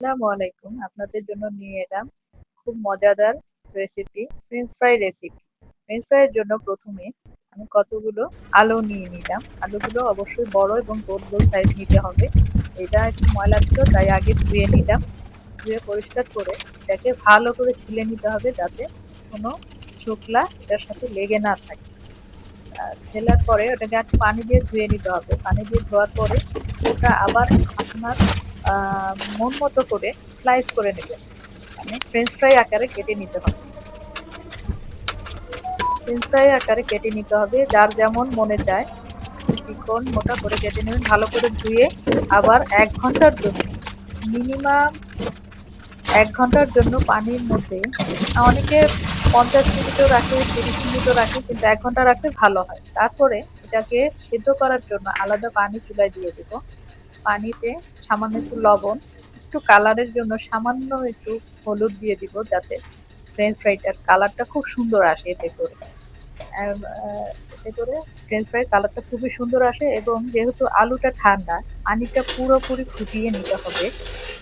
আসসালামু আলাইকুম। আপনাদের জন্য নিয়ে এলাম খুব মজাদার recipe, French fry recipe. French fry এর জন্য ১ম এ আমি কতগুলো আলু নিয়ে নিলাম। আলুগুলো অবশ্যই বড় এবং গোল, গোল সাইজ নিতে হবে। এটা একটু ময়লা ছিল তাই আগে ধুয়ে নিলাম। ধুয়ে পরিষ্কার করে এটাকে ভালো করে ছিলে নিতে হবে যাতে কোনো ছোকলা এটার সাথে লেগে না থাকে। ছেলার পরে ওটাকে একটু পানি দিয়ে ধুয়ে নিতে হবে। পানি দিয়ে ধোয়ার পরে ওটা আবার আপনার মন মতো করে স্লাইস করে নেবেন। মানে ফ্রেঞ্চ ফ্রাই আকারে কেটে নিতে হবে। ফ্রেঞ্চ ফ্রাই আকারে কেটে নিতে হবে যার যেমন মনে চায়। চিকন মোটা করে কেটে নেবেন ভালো করে ধুয়ে আবার ১ ঘন্টার জন্য মিনিমাম ১ ঘন্টার জন্য পানির মধ্যে অনেকে ৫০ মিনিটও রাখে, ৩০ মিনিটও রাখে কিন্তু ১ ঘন্টা রাখলে ভালো হয়। তারপরে এটাকে সেদ্ধ করার জন্য আলাদা পানি চুলায় দিয়ে দেব। পানিতে সামান্য একটু লবণ, একটু কালারের জন্য সামান্য একটু হলুদ দিয়ে দিব যাতে ফ্রেঞ্চ ফ্রাইটার কালারটা খুব সুন্দর আসে এতে করে। আহ, এতে করে ফ্রেঞ্চ ফ্রাই কালারটা খুবই সুন্দর আসে এবং যেহেতু আলুটা ঠান্ডা পানিটা পুরোপুরি ফুটিয়ে নিতে হবে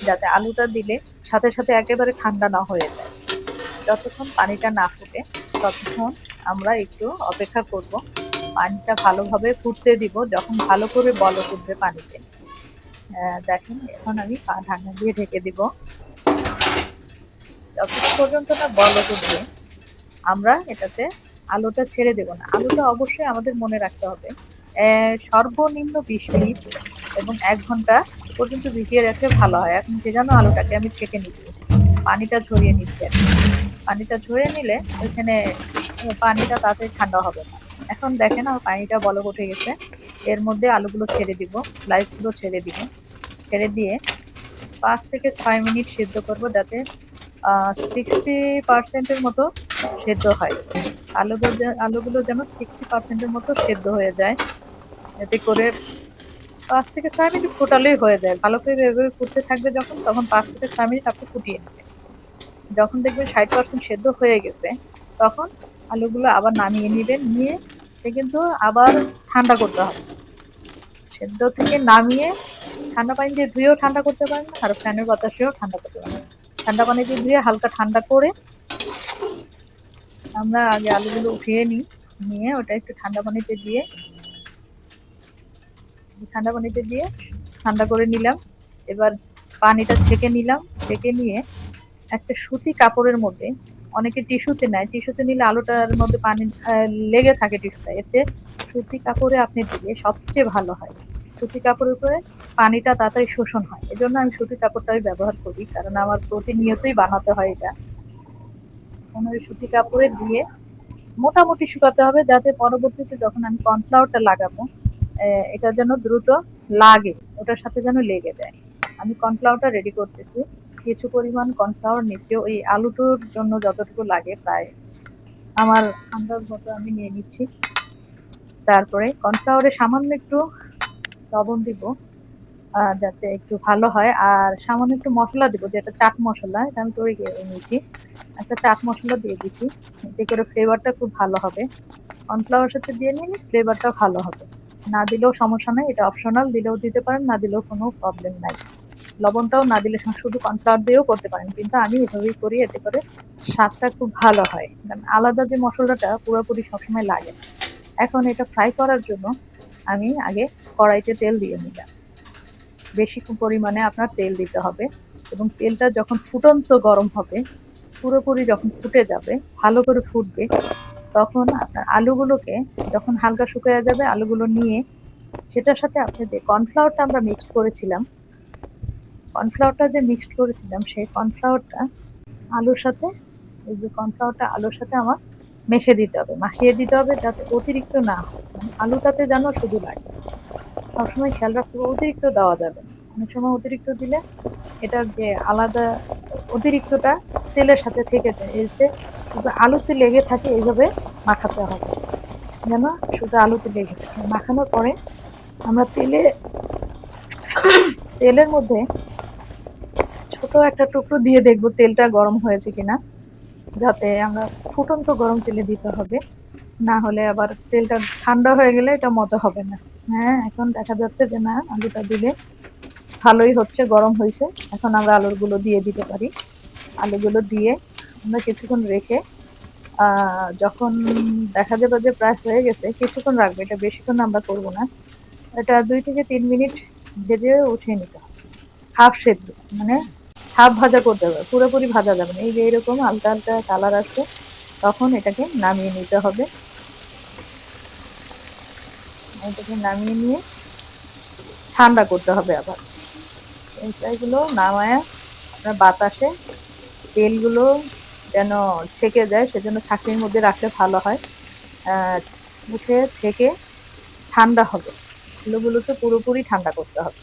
যাতে আলুটা দিলে সাথে সাথে একেবারে ঠান্ডা না হয়ে যায়। যতক্ষণ পানিটা না ফুটে ততক্ষণ আমরা একটু অপেক্ষা করব। পানিটা ভালোভাবে ফুটতে দিব যখন ভালো করে বলক উঠবে পানিতে। দেখেন এখন আমি ঢাকনা দিয়ে ঢেকে দিব যতক্ষণ পর্যন্ত না বলক উঠবে। আমরা এটাতে আলুটা ছেড়ে দেব না। আলুটা অবশ্যই আমাদের মনে রাখতে হবে সর্বনিম্ন ২০ মিনিট এবং ১ ঘন্টা পর্যন্ত ভিজিয়ে রাখলে ভালো হয়। এখন ভেজানো আলুটাকে আমি ছেঁকে নিচ্ছি, পানিটা ঝরিয়ে নিচ্ছি আর কি। পানিটা ঝরিয়ে নিলে ওইখানে পানিটা তাড়াতাড়ি ঠান্ডা হবে না। এখন দেখেন আমার পানিটা বলক উঠে গেছে। এর মধ্যে আলুগুলো ছেড়ে দিব, স্লাইস গুলো ছেড়ে দিব। ছেড়ে দিয়ে ৫ থেকে ৬ মিনিট সেদ্ধ করব যাতে 60% এর মতো সেদ্ধ হয়। আলুগুলো যেন 60% এর মতো সেদ্ধ হয়ে যায়। এতে করে ৫ থেকে ৬ মিনিট ফোটালেই হয়ে যায়। ভালো করে এভাবে ফুটতে থাকবে যখন তখন ৫ থেকে ৬ মিনিট আপনি ফুটিয়ে নেবেন। যখন দেখবেন ৬০% সেদ্ধ হয়ে গেছে তখন আলুগুলো আবার নামিয়ে নিবেন। নিয়ে সে কিন্তু আবার ঠান্ডা করতে হবে। সেদ্ধ থেকে নামিয়ে ঠান্ডা পানি দিয়ে ধুয়েও ঠান্ডা করতে পারেন আর ফ্যানের বাতাসেও ঠান্ডা করতে পারেন। ঠান্ডা পানি দিয়ে ধুয়ে হালকা ঠান্ডা করে আমরা আগে আলুগুলো উঠিয়ে নিই। নিয়ে ওটা একটু ঠান্ডা পানিতে দিয়ে ঠান্ডা করে নিলাম। এবার পানিটা ছেঁকে নিলাম। ছেঁকে নিয়ে একটা সুতি কাপড়ের মধ্যে, অনেকে টিস্যুতে নেয়, টিস্যুতে নিলে আলুটার মধ্যে পানি লেগে থাকে টিস্যুটা। এর চেয়ে সুতি কাপড়ে আপনি দিলে সবচেয়ে ভালো হয়। সুতি কাপড়ের উপরে পানিটা তাড়াতাড়ি শোষণ হয়। এজন্য আমি সুতি কাপড়টাই ব্যবহার করি কারণ আমার প্রতিনিয়তই বানাতে হয় এটা। এখন ওই সুতি কাপড়ে দিয়ে মোটামুটি শুকাতে হবে যাতে পরবর্তীতে যখন আমি কর্নফ্লাওয়ারটা লাগাবো এটা যেন দ্রুত লাগে, ওটার সাথে যেন লেগে যায়। আমি কর্নফ্লাওয়ারটা রেডি করতেছি। কিছু পরিমাণ কর্নফ্লাওয়ার নিচে ওই আলুটোর জন্য যতটুকু লাগে প্রায় আমার আন্দাজ মতো আমি নিয়ে নিচ্ছি। তারপরে কর্নফ্লাওয়ারে সামান্য একটু লবণ দিব যাতে একটু ভালো হয়। আর সামান্য একটু মশলা দিব যেটা চাট মশলা, এটা আমি তৈরি করে নিয়েছি। একটা চাট মশলা দিয়ে দিছি, এতে করে ফ্লেভারটা খুব ভালো হবে। কর্নফ্লাওয়ার সাথে দিয়ে নিলে ফ্লেভারটা ভালো হবে। না দিলেও সমস্যা নাই, এটা অপশনাল, দিলেও দিতে পারেন না দিলেও কোনো প্রবলেম নাই। লবণটাও না দিলে শুধু কর্নফ্লাওয়ার দিয়েও করতে পারেন কিন্তু আমি এভাবেই করি এতে করে স্বাদটা খুব ভালো হয়। কারণ আলাদা যে মশলাটা পুরোপুরি সবসময় লাগে না। এখন এটা ফ্রাই করার জন্য আমি আগে কড়াইতে তেল দিয়ে নিলাম। বেশি পরিমাণে আপনার তেল দিতে হবে এবং তেলটা যখন ফুটন্ত গরম হবে, পুরোপুরি যখন ফুটে যাবে, ভালো করে ফুটবে, তখন আপনার আলুগুলোকে যখন হালকা শুকিয়ে যাবে আলুগুলো নিয়ে সেটার সাথে আপনি যে কর্নফ্লাওয়ারটা আমরা মিক্সড করেছিলাম, কর্নফ্লাওয়ারটা যে মিক্সড করেছিলাম সেই কর্নফ্লাওয়ারটা আলুর সাথে, এই যে কর্নফ্লাওয়ারটা আলুর সাথে আমার মেখে দিতে হবে, মাখিয়ে দিতে হবে যাতে অতিরিক্ত না হয়। মানে আলুটাতে যেন শুধু লাগে। সবসময় খেয়াল রাখতে হবে অতিরিক্ত দেওয়া যাবে না। অনেক সময় অতিরিক্ত দিলে এটার যে আলাদা অতিরিক্তটা তেলের সাথে থেকে যায়। এর যে শুধু আলুতে লেগে থাকে এইভাবে মাখাতে হবে যেন শুধু আলুতে লেগে থাকে। মাখানোর পরে আমরা তেলের মধ্যে ছোট একটা টুকরো দিয়ে দেখবো তেলটা গরম হয়েছে কিনা, যাতে আমরা ফুটন্ত গরম তেলে দিতে হবে। না হলে আবার তেলটা ঠান্ডা হয়ে গেলে এটা মজা হবে না। হ্যাঁ, এখন দেখা যাচ্ছে যে না আলুটা দিলে ভালোই হচ্ছে, গরম হয়েছে। এখন আমরা আলুগুলো দিয়ে দিতে পারি। আলুগুলো দিয়ে আমরা কিছুক্ষণ রেখে যখন দেখা যাবে যে প্রায় হয়ে গেছে, কিছুক্ষণ রাখবে, এটা বেশিক্ষণ আমরা করব না। এটা 2 থেকে 3 মিনিট ভেজে উঠিয়ে নিতে হবে। হাফ সেদ্ধ, মানে হাফ ভাজা করতে হবে, পুরোপুরি ভাজা যাবে না। এই যে এরকম হালকা হালকা কালার আসছে, তখন এটাকে নামিয়ে নিতে হবে। এটাকে নামিয়ে নিয়ে ঠান্ডা করতে হবে আবার। এগুলো নামায় আপনার বাতাসে তেলগুলো যেন ছেঁকে যায়, সেজন্য ছাঁকনির মধ্যে রাখলে ভালো হয়। মুখে ছেঁকে ঠান্ডা হবে, আলুগুলোকে পুরোপুরি ঠান্ডা করতে হবে।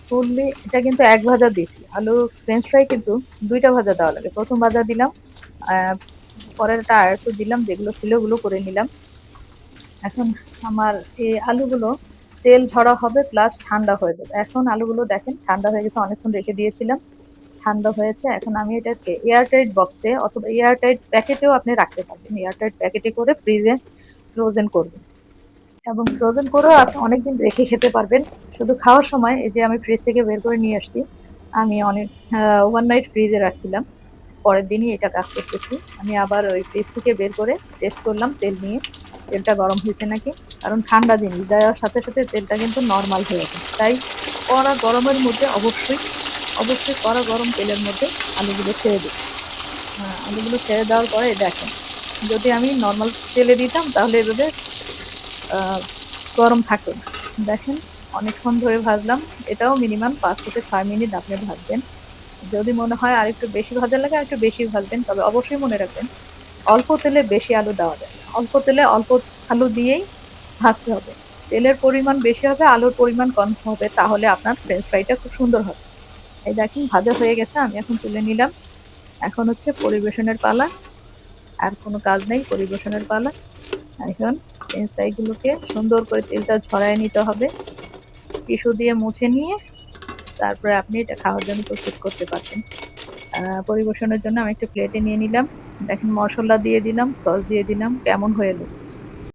ফুললি এটা কিন্তু এক ভাজা দিয়েছি, আলু ফ্রেঞ্চ ফ্রাই কিন্তু 2টা ভাজা দেওয়া লাগে। প্রথম ভাজা দিলাম, আহ পরেরটা আর একটু দিলাম, যেগুলো ছিল ওগুলো করে নিলাম। এখন আমার এই আলুগুলো তেল ঝরা হবে প্লাস ঠান্ডা হয়ে যাবে। এখন আলুগুলো দেখেন ঠান্ডা হয়ে গেছে, অনেকক্ষণ রেখে দিয়েছিলাম, ঠান্ডা হয়েছে। এখন আমি এটাকে এয়ারটাইট বক্সে অথবা এয়ারটাইট প্যাকেটেও আপনি রাখতে পারবেন। এয়ারটাইট প্যাকেটে করে ফ্রিজে ফ্রোজেন করবেন, এবং ফ্রোজেন করেও আপনি অনেকদিন রেখে খেতে পারবেন। শুধু খাওয়ার সময় এই যে আমি ফ্রিজ থেকে বের করে নিয়ে আসছি, আমি অনেক ওভারনাইট ফ্রিজে রাখছিলাম, পরের দিনই এটা কাজ করতেছি। আমি আবার ওই ফ্রিজ থেকে বের করে টেস্ট করলাম তেল নিয়ে, তেলটা গরম হয়েছে নাকি। কারণ ঠান্ডা জিনিস দেওয়ার সাথে সাথে তেলটা কিন্তু নর্মাল হয়ে যায়, তাই কড়া গরমের মধ্যে অবশ্যই অবশ্যই কড়া গরম তেলের মধ্যে আলুগুলো ছেড়ে দিই। আলুগুলো ছেড়ে দেওয়ার পরে দেখেন, যদি আমি নর্মাল তেলে দিতাম তাহলে এভাবে আহ গরম থাকতো না। দেখেন অনেকক্ষণ ধরে ভাজলাম, এটাও মিনিমাম 5 থেকে 6 মিনিট আপনি ভাজবেন। যদি মনে হয় আর একটু বেশি ভাজা লাগে আর একটু বেশি ভাজবেন, তবে অবশ্যই মনে রাখবেন অল্প তেলে বেশি আলু দেওয়া যায় না। অল্প তেলে অল্প আলু দিয়েই ভাজতে হবে। তেলের পরিমাণ বেশি হবে, আলুর পরিমাণ কম হবে, তাহলে আপনার ফ্রেঞ্চ ফ্রাইটা খুব সুন্দর হবে। এই দেখেন ভাজা হয়ে গেছে, আমি এখন তুলে নিলাম। এখন হচ্ছে পরিবেশনের পালা, আর কোনো কাজ নেই, পরিবেশনের পালা। এখন ফ্রেঞ্চ ফ্রাই গুলোকে সুন্দর করে তেলটা ঝরায় নিতে হবে, টিস্যু দিয়ে মুছে নিয়ে তারপরে আপনি এটা খাওয়ার জন্য প্রস্তুত করতে পারবেন। পরিবেশনের জন্য আমি একটা প্লেটে নিয়ে নিলাম। দেখেন মশলা দিয়ে দিলাম, সস দিয়ে দিলাম, কেমন হয়ে এলো।